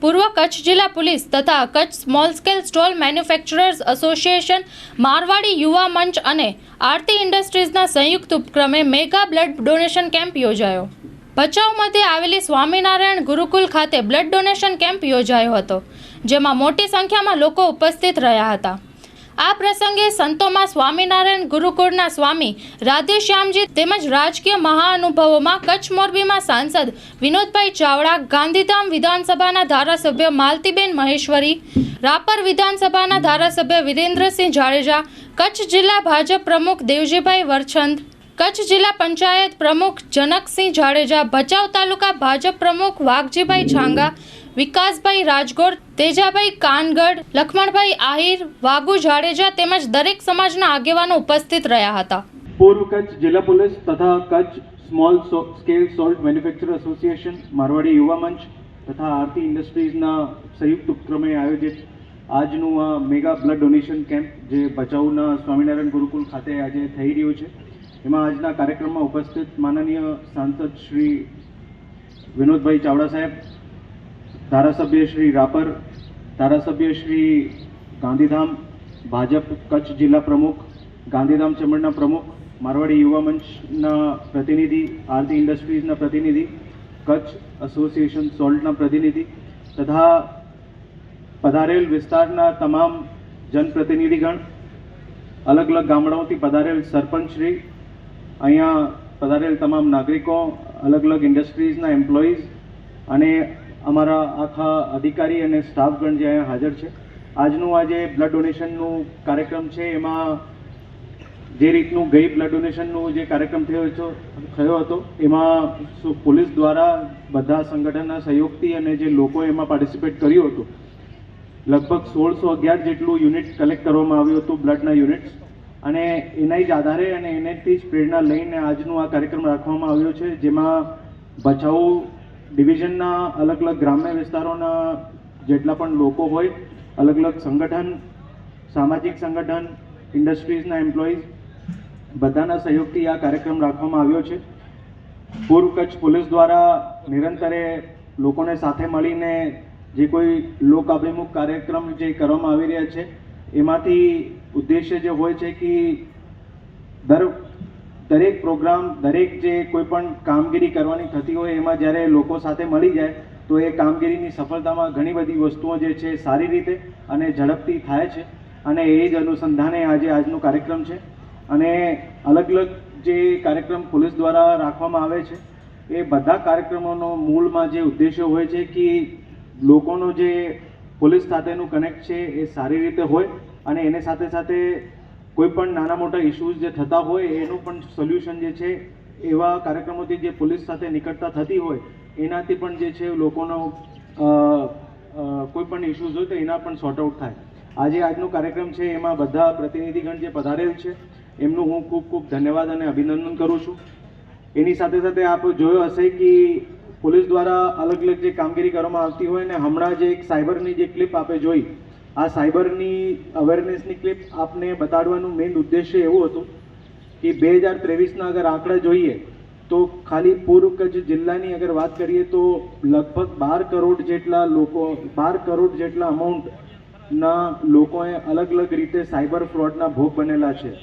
પૂર્વ કચ્છ જિલ્લા પોલીસ તથા કચ્છ સ્મોલ સ્કેલ સ્ટોલ મેન્યુફેક્ચરર્સ એસોસિએશન, મારવાડી યુવા મંચ અને આરતી ઇન્ડસ્ટ્રીઝના સંયુક્ત ઉપક્રમે મેગા બ્લડ ડોનેશન કેમ્પ યોજાયો। ભચાઉ મધ્યે આવેલી સ્વામિનારાયણ ગુરુકુલ ખાતે બ્લડ ડોનેશન કેમ્પ યોજાયો હતો, જેમાં મોટી સંખ્યામાં લોકો ઉપસ્થિત રહ્યા હતા। આ પ્રસંગે સંતોમાં સ્વામિનારાયણ ગુરુકુળના સ્વામી રાધેશ્યામજી તેમજ રાજકીય મહાનુભાવોમાં કચ્છ મોરબીમાં સાંસદ વિનોદભાઈ ચાવડા, ગાંધીધામ વિધાનસભાના ધારાસભ્ય માલતીબેન મહેશ્વરી, રાપર વિધાનસભાના ધારાસભ્ય વિરેન્દ્રસિંહ જાડેજા, કચ્છ જિલ્લા ભાજપ પ્રમુખ દેવજીભાઈ વરછંદ, કચ્છ જિલ્લા પંચાયત પ્રમુખ જનકસિંહ જાડેજા, ભચાઉ તાલુકા ભાજપ પ્રમુખ વાઘજીભાઈ છાંગા, વિકાસભાઈ રાજગોર, તેજાભાઈ કાનગડ, લખમણભાઈ આહિર, વાગુ જાડેજા તેમજ દરેક સમાજના આગેવાનો ઉપસ્થિત રહ્યા હતા। પૂર્વ કચ્છ જિલ્લા પોલીસ તથા Kutch small scale salt manufacturer association, Marwari Yuva Manch તથા આરતી ઇન્ડસ્ટ્રીઝના સંયુક્ત ઉપક્રમે આયોજિત આજનું આ મેગા બ્લડ ડોનેશન કેમ્પ જે ભચાઉના સ્વામિનારાયણ ગુરુકુલ ખાતે આજે થઈ રહ્યું છે, એમાં આજના કાર્યક્રમમાં ઉપસ્થિત માનનીય સાંસદ શ્રી વિનોદભાઈ ચાવડા સાહેબ, ધારાસભ્ય શ્રી રાપર, ધારાસભ્ય શ્રી ગાંધીધામ, ભાજપ કચ્છ જિલ્લા પ્રમુખ, ગાંધીધામ ચેમ્બરના પ્રમુખ, મારવાડી યુવા મંચના પ્રતિનિધિ, આરતી ઇન્ડસ્ટ્રીઝના પ્રતિનિધિ, કચ્છ એસોસિએશન સોલ્ટના પ્રતિનિધિ તથા પધારેલ વિસ્તારના તમામ જનપ્રતિનિધિગણ, અલગ અલગ ગામડાઓથી પધારેલ સરપંચશ્રી, અહીંયા પધારેલ તમામ નાગરિકો, અલગ અલગ ઇન્ડસ્ટ્રીઝના એમ્પ્લોઈઝ અને અમારા આખા અધિકારી અને સ્ટાફગણ જે અહીંયા હાજર છે। આજનું આ જે બ્લડ ડોનેશનનું કાર્યક્રમ છે એમાં જે રીતનું ગઈ બ્લડ ડોનેશનનું જે કાર્યક્રમ થયો હતો એમાં પોલીસ દ્વારા બધા સંગઠનના સહયોગથી અને જે લોકોએ એમાં પાર્ટિસિપેટ કર્યું હતું, લગભગ 1611 જેટલું યુનિટ કલેક્ટ કરવામાં આવ્યું હતું, બ્લડના યુનિટ્સ, અને એના જ આધારે અને એનાથી જ પ્રેરણા લઈને આજનું આ કાર્યક્રમ રાખવામાં આવ્યો છે, જેમાં ભચાઉ ડિવિઝનના અલગ અલગ ગ્રામ્ય વિસ્તારોના જેટલા પણ લોકો હોય, અલગ અલગ સંગઠન, સામાજિક સંગઠન, ઇન્ડસ્ટ્રીઝના એમ્પ્લોઈઝ બધાના સહયોગથી આ કાર્યક્રમ રાખવામાં આવ્યો છે। પૂર્વ કચ્છ પોલીસ દ્વારા નિરંતરે લોકોને સાથે મળીને જે કોઈ લોકાભિમુખ કાર્યક્રમ જે કરવામાં આવી રહ્યા છે એમાંથી ઉદ્દેશ્ય જે હોય છે કે દરેક પ્રોગ્રામ, દરેક જે કોઈ પણ કામગીરી કરવાની થતી હોય એમાં જ્યારે લોકો સાથે મળી જાય તો એ કામગીરીની સફળતામાં ઘણી બધી વસ્તુઓ જે છે સારી રીતે અને ઝડપથી થાય છે, અને એ જ અનુસંધાને આજનો કાર્યક્રમ છે। અને અલગ અલગ જે કાર્યક્રમ પોલીસ દ્વારા રાખવામાં આવે છે એ બધા કાર્યક્રમોનો મૂળમાં જે ઉદ્દેશ્ય હોય છે કે લોકોનો જે પોલીસ સાથેનું કનેક્ટ છે એ સારી રીતે હોય, અને એને સાથે સાથે કોઈ પણ નાના મોટા ઇશ્યુઝ જે થતા હોય એનું પણ સોલ્યુશન જે છે એવા કાર્યક્રમોથી જે પોલીસ સાથે નિકટતા થતી હોય એનાથી પણ જે છે લોકોનો કોઈ પણ ઇશ્યુઝ હોય તો એના પણ સોર્ટ આઉટ થાય। આજનો કાર્યક્રમ છે એમાં બધા પ્રતિનિધિગણ જે પધારેલ છે એમનું હું ખૂબ ખૂબ ધન્યવાદ અને અભિનંદન કરું છું। એની સાથે સાથે આપ જોયો હશે કે પોલીસ દ્વારા અલગ અલગ જે કામગીરી કરવામાં આવતી હોય ને, હમણાં જે એક સાયબરની જે ક્લિપ આપે જોઈ, આ સાયબરની અવેરનેસની ક્લિપ આપને બતાડવાનું મેઇન ઉદ્દેશ્ય એવું હતું કે 2023ના અગર આંકડા જોઈએ તો ખાલી પૂર્વ કચ્છ જિલ્લાની અગર વાત કરીએ તો લગભગ 12 કરોડ જેટલા અમાઉન્ટના લોકોએ અલગ અલગ રીતે સાયબર ફ્રોડના ભોગ બનેલા છે।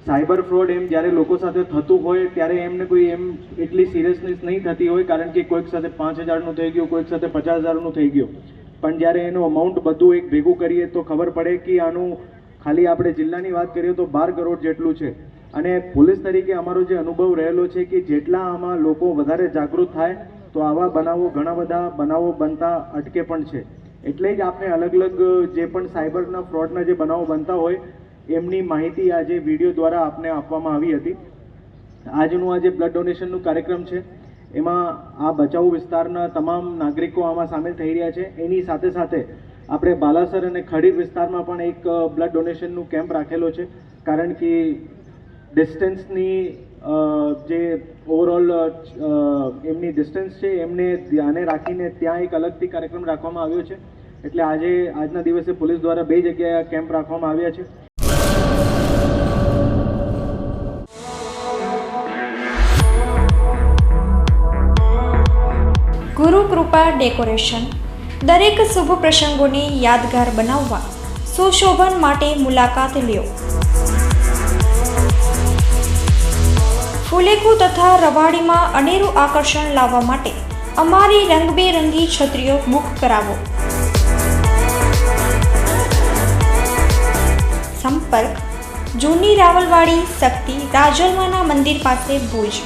સાયબર ફ્રોડ એમ જ્યારે લોકો સાથે થતું હોય ત્યારે એમને કોઈ એમ એટલી સિરિયસનેસ નહીં થતી હોય, કારણ કે કોઈક સાથે 5000નું થઈ ગયું, કોઈક સાથે 50000નું થઈ ગયું, પણ જ્યારે એનું અમાઉન્ટ બધું એક ભેગું કરીએ તો ખબર પડે કે આનું ખાલી આપણે જિલ્લાની વાત કરીએ તો 12 કરોડ જેટલું છે। અને પોલીસ તરીકે અમારો જે અનુભવ રહેલો છે કે જેટલા આમાં લોકો વધારે જાગૃત થાય તો આવા બનાવો, ઘણા બધા બનાવો બનતા અટકે પણ છે। એટલે જ આપણે અલગ અલગ જે પણ સાયબરના ફ્રોડના જે બનાવો બનતા હોય એમની માહિતી આજે વિડીયો દ્વારા આપને આપવામાં આવી હતી। આજનું આ જે બ્લડ ડોનેશનનું કાર્યક્રમ છે એમાં આ ભચાઉ વિસ્તારના તમામ નાગરિકો આમાં સામેલ થઈ રહ્યા છે। એની સાથે સાથે આપણે બાલાસર અને ખડીર વિસ્તારમાં પણ એક બ્લડ ડોનેશનનું કેમ્પ રાખેલો છે, કારણ કે ડિસ્ટન્સની જે ઓવરઓલ એમની ડિસ્ટન્સ છે એમને ધ્યાને રાખીને ત્યાં એક અલગથી કાર્યક્રમ રાખવામાં આવ્યો છે। એટલે આજના દિવસે પોલીસ દ્વારા 2 જગ્યાએ કેમ્પ રાખવામાં આવ્યા છે। ગુરુ કૃપા ડેકોરેશન દરેક શુભ પ્રસંગોને યાદગાર બનાવવા સુશોભન માટે મુલાકાત લ્યો. ફુલેકુ તથા રવાડીમાં અનેરું આકર્ષણ લાવવા માટે અમારી રંગબેરંગી છત્રીઓ બુક કરાવો. સંપર્ક જૂની રાવલવાડી શક્તિ રાજલમાના મંદિર પાસે ભુજ.